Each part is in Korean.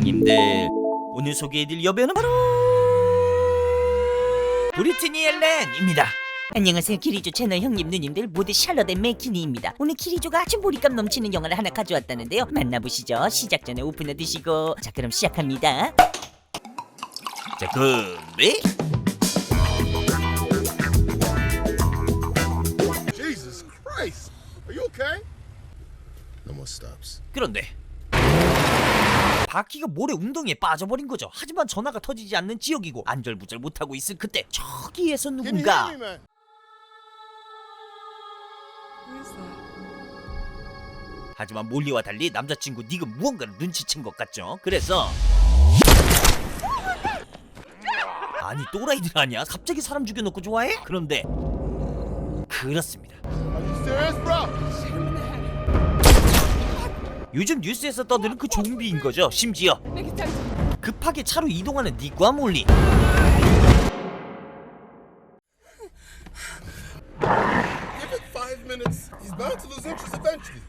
형님들, 오늘 소개해드릴 여배우는 바로 브리트니 앨런입니다. 안녕하세요. 키리조 채널 형님 누님들 모두 샬럿 앤 맥키니입니다. 오늘 키리조가 아주 몰입감 넘치는 영화를 하나 가져왔다는데요. 만나보시죠. 시작 전에 오픈해 두시고. 자, 그럼 시작합니다. 자, 근데 Jesus Christ! Are you okay? No more stops. 그런데 바퀴가 모래 웅덩이에 빠져버린 거죠. 하지만 전화가 터지지 않는 지역이고 안절부절 못하고 있을 그때 저기에서 Can you 누군가 hear me, man? 하지만 몰리와 달리 남자친구 닉은 무언가를 눈치챈 것 같죠. 그래서 아니 또라이들 아니야? 갑자기 사람 죽여놓고 좋아해? 그런데 그렇습니다. Are you serious, bro? 요즘 뉴스에서 떠드는 그 좀비인 거죠. 심지어 급하게 차로 이동하는 닉과 몰리. Give it 5 minutes. He's bound to lose interest eventually.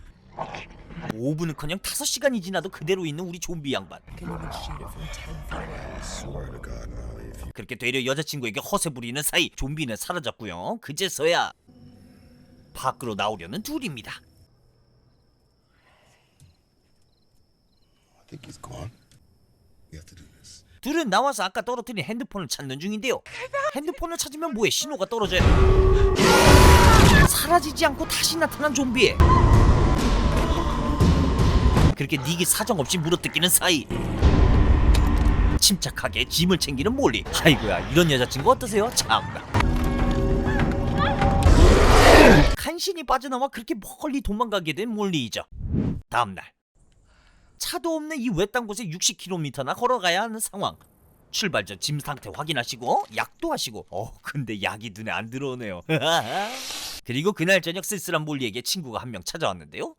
5분은커녕 5시간이 지나도 그대로 있는 우리 좀비 양반. Swear to God, Molly, if you 그렇게 되려 여자친구에게 허세 부리는 사이 좀비는 사라졌고요. 그제서야 밖으로 나오려는 둘입니다. I think he's gone. We have to do this. 둘은 나와서 아까 떨어뜨린 핸드폰을 찾는 중인데요. 핸드폰을 찾으면 뭐해? 신호가 떨어져요. 사라지지 않고 다시 나타난 좀비. 그렇게 닉이 사정없이 물어뜯기는 사이 침착하게 짐을 챙기는 몰리. 아이고야, 이런 여자친구 어떠세요? 참나. 간신히 빠져나와 그렇게 멀리 도망가게 된 몰리이죠. 다음날 차도 없는 이 외딴 곳에 60km나 걸어가야 하는 상황. 출발 전 짐 상태 확인하시고 약도 하시고. 근데 약이 눈에 안 들어오네요. 그리고 그날 저녁 쓸쓸한 몰리에게 친구가 한 명 찾아왔는데요.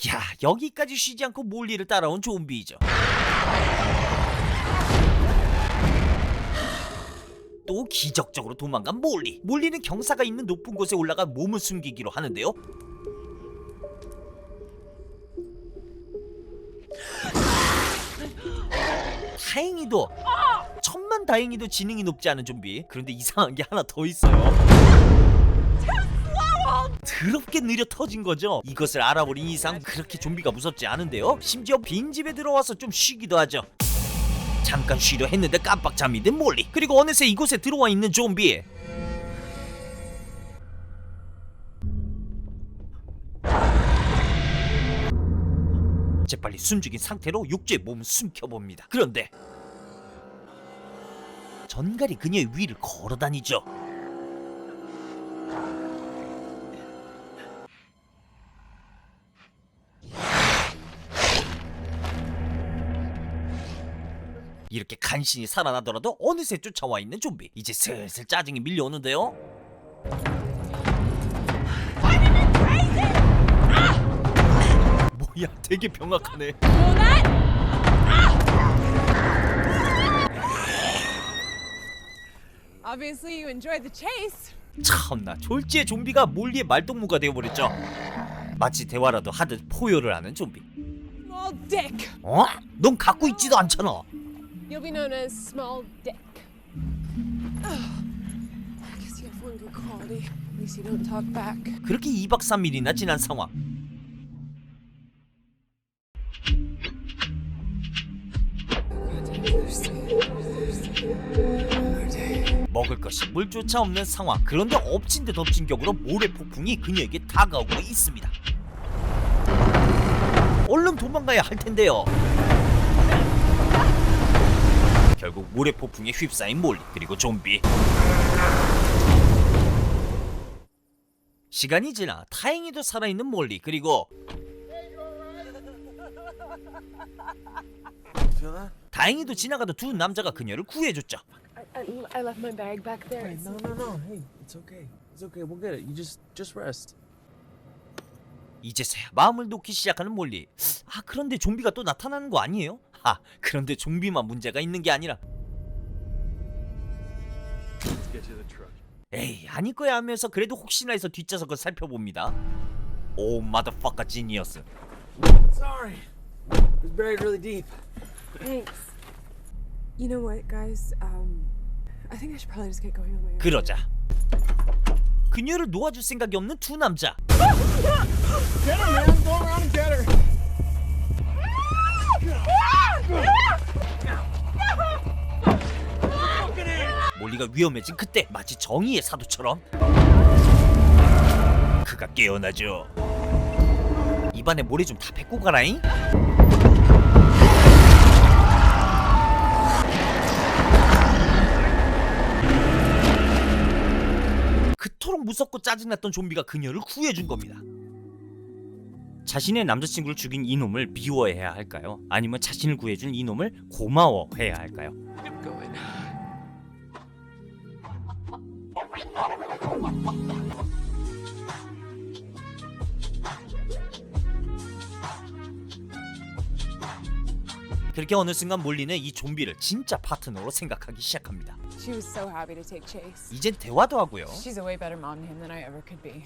야, 여기까지 쉬지 않고 몰리를 따라온 좀비이죠. 또 기적적으로 도망간 몰리. 몰리는 경사가 있는 높은 곳에 올라가 몸을 숨기기로 하는데요. 다행히도 천만다행히도 지능이 높지 않은 좀비. 그런데 이상한 게 하나 더 있어요. 더럽게 느려 터진 거죠. 이것을 알아버린 이상 그렇게 좀비가 무섭지 않은데요. 심지어 빈집에 들어와서 좀 쉬기도 하죠. 잠깐 쉬려 했는데 깜빡 잠이 든 몰리. 그리고 어느새 이곳에 들어와 있는 좀비. 재빨리 숨죽인 상태로 욕조에 몸을 숨겨봅니다. 그런데 전갈이 그녀의 위를 걸어다니죠. 이렇게 간신히 살아나더라도 어느새 쫓아와 있는 좀비. 이제 슬슬 짜증이 밀려오는데요. 뭐야, 되게 병약하네. Obviously you enjoyed the chase. 참나, 졸지에 좀비가 몰리의 말동무가 되어버렸죠. 마치 대화라도 하듯 포효를 하는 좀비. Small dick. 어? 넌 갖고 있지도 않잖아. You'll be known as Small Dick. I guess you have one good quality. At least you don't talk back. 그렇게 2박 3일이나 지난 상황. 먹을 것이 물조차 없는 상황. 그런데 엎친 데 덮친 격으로 모래 폭풍이 그녀에게 다가오고 있습니다. 얼른 도망가야 할 텐데요. 결국 모래 폭풍에 휩싸인 몰리 그리고 좀비. 시간이 지나 다행히도 살아있는 몰리 그리고 다행히도 지나가던 두 남자가 그녀를 구해줬죠. I left my bag back there. No, no, no. Hey, it's okay. It's okay. We'll get it. You just rest. 이제서야 마음을 놓기 시작하는 몰리. 그런데 좀비가 또 나타나는 거 아니에요? 그런데 좀비만 문제가 있는 게 아니라 에이, 아닐 거야 하면서 그래도 혹시나 해서 뒷좌석을 살펴봅니다. 오 마더파카 지니어스. Sorry. buried really deep. Thanks. You know what, guys? I think I should probably just get going on my own. 그러자 그녀를 놓아줄 생각이 없는 두 남자. Get her, man. Go around and get her. 몰리가 위험해진 그때 마치 정의의 사도처럼 그가 깨어나죠. 입안에 모래 좀 다 뱉고 가라잉. 그토록 무섭고 짜증났던 좀비가 그녀를 구해준 겁니다. 자신의 남자친구를 죽인 이놈을 미워해야 할까요? 아니면 자신을 구해준 이놈을 고마워해야 할까요? 그렇게 어느 순간 몰리는 이 좀비를 진짜 파트너로 생각하기 시작합니다. She was so happy to take Chase. 이젠 대화도 하고요. She's a way better mom to him than I ever could be.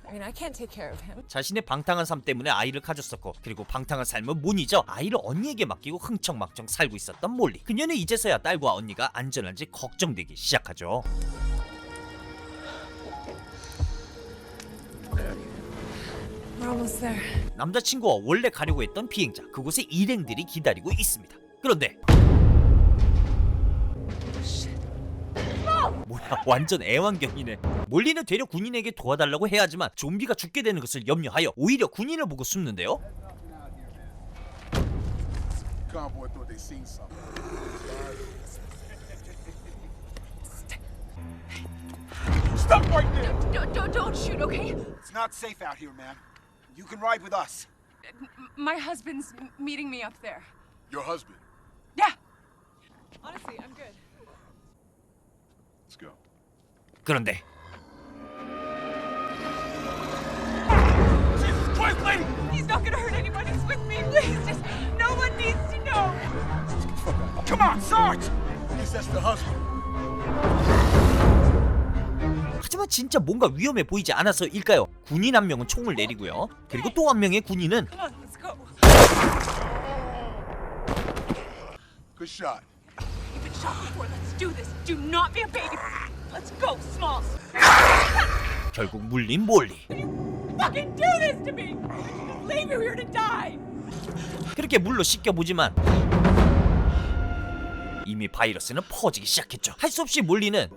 I mean, I can't take care of him. 자신의 방탕한 삶 때문에 아이를 가졌었고 그리고 방탕한 삶은 못 잊어 아이를 언니에게 맡기고 흥청망청 살고 있었던 몰리. 그녀는 이제서야 딸과 언니가 안전한지 걱정되기 시작하죠. We're almost there. 남자친구와 원래 가려고 했던 비행자 그곳에 일행들이 기다리고 있습니다. 그런데 뭐야 완전 애완견이네. 몰리는 되려 군인에게 도와달라고 해야 하지만 좀비가 죽게 되는 것을 염려하여 오히려 군인을 보고 숨는데요. Convoy thought they seen something. Stop right there! Don't shoot, okay? It's not safe out here, man. You can ride with us. My husband's meeting me up there. Your husband. Yeah. Honestly, I'm good. Let's go. 그런데 He's not gonna hurt anyone. He's with me. Please, just no one needs to know. Come on, Sarge! I guess that's the husband. 하지만 진짜 뭔가 위험해 보이지 않아서일까요? 군인 한 명은 총을 내리고요. 그리고 또 한 명의 군인은 Come on, let's go. Good shot. You've been shot before. Let's do this. Do not be a baby. Let's go, Smalls. 결국 물린 몰리. Fucking do this to me. Leave you here to die. 그렇게 물로 씻겨보지만 이미 바이러스는 퍼지기 시작했죠. 할 수 없이 몰리는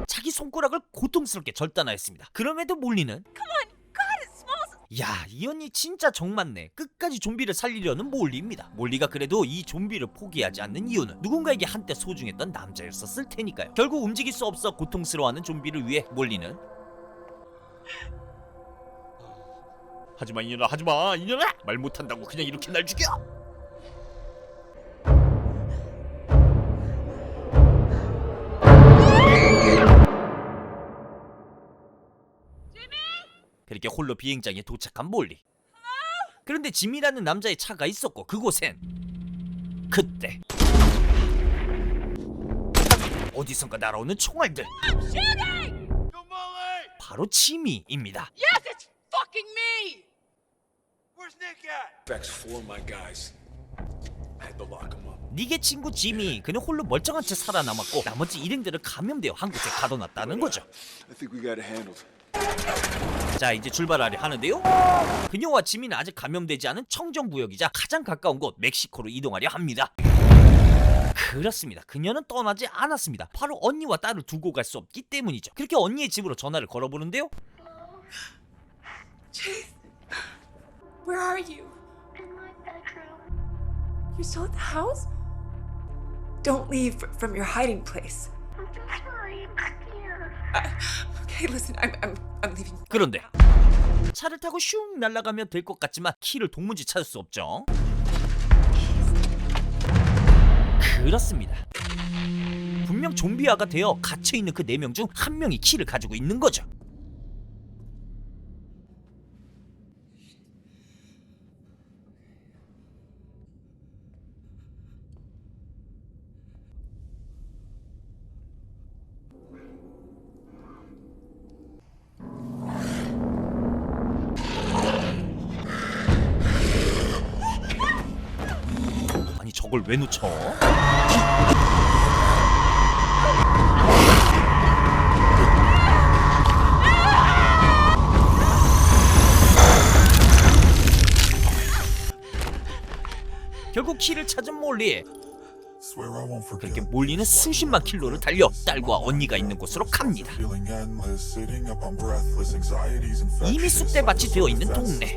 자기 손가락을 고통스럽게 절단하였습니다. 그럼에도 몰리는 Come on, God, it smells. 야, 이 언니 진짜 정맞네. 끝까지 좀비를 살리려는 몰리입니다. 몰리가 그래도 이 좀비를 포기하지 않는 이유는 누군가에게 한때 소중했던 남자였었을 테니까요. 결국 움직일 수 없어 고통스러워하는 좀비를 위해 몰리는 하지마 이년아, 하지마 이년아, 말 못한다고 그냥 이렇게 날 죽여. 그렇게 홀로 비행장에 도착한 몰리. 그런데 짐이라는 남자의 차가 있었고 그곳엔 그때 어디선가 날아오는 총알들. 바로 지미입니다. Yes, it's fucking me. Where's Nick at? Facts four of my guys. I had to lock him up. 닉의 친구 지미, 그는 홀로 멀쩡한 채 살아남았고 나머지 일행들은 감염되어 한 곳에 가둬놨다는 거죠. I think we got it handled. 자, 이제 출발하려 하는데요. 그녀와 지미는 아직 감염되지 않은 청정구역이자 가장 가까운 곳 멕시코로 이동하려 합니다. 그렇습니다. 그녀는 떠나지 않았습니다. 바로 언니와 딸을 두고 갈 수 없기 때문이죠. 그렇게 언니의 집으로 전화를 걸어보는데요. Chase, where are you? In my bedroom. You're still at the house? Don't leave from your hiding place. I'm just really scared. Okay, listen, I'm leaving. 그런데 차를 타고 슝 날아가면 될 것 같지만 키를 도무지 찾을 수 없죠. 그렇습니다. 분명 좀비화가 되어 갇혀있는 그 4명 중 한 명이 키를 가지고 있는 거죠. 저걸 왜 놓쳐? 결국 키를 찾은 몰리. 그렇게 몰리는 수십만 킬로를 달려 딸과 언니가 있는 곳으로 갑니다. 이미 쑥대밭이 되어 있는 동네.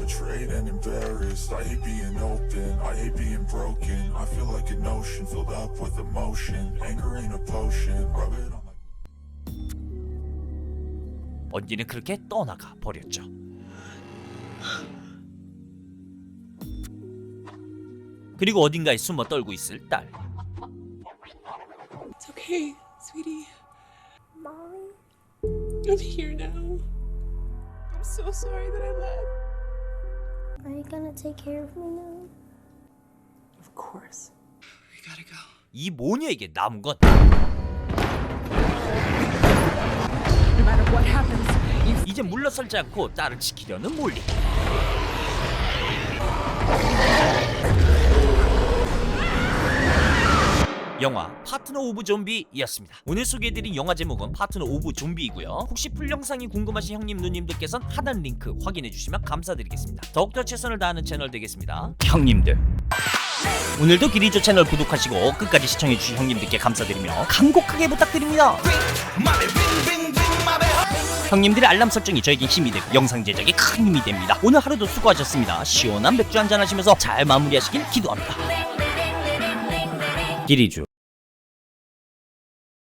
언니는 그렇게 떠나가 버렸죠. 그리고 어딘가에 숨어 떨고 있을 딸. It's okay, sweetie. Mommy? I'm here now. I'm so sorry that I left. Are you gonna take care of me now? Of course. We gotta go. 이 모녀에게 남은 건 No matter what happens, you 이제 물러설지 않고 딸을 지키려는 몰리. 영화 파트너 오브 좀비였습니다. 오늘 소개해드린 영화 제목은 파트너 오브 좀비이고요. 혹시 풀 영상이 궁금하신 형님 누님들께선 하단 링크 확인해주시면 감사드리겠습니다. 더욱더 최선을 다하는 채널 되겠습니다. 형님들, 오늘도 기리조 채널 구독하시고 끝까지 시청해주신 형님들께 감사드리며 간곡하게 부탁드립니다. 형님들의 알람 설정이 저에게 힘이 되고 영상 제작에 큰 힘이 됩니다. 오늘 하루도 수고하셨습니다. 시원한 맥주 한잔 하시면서 잘 마무리하시길 기도합니다. 기리주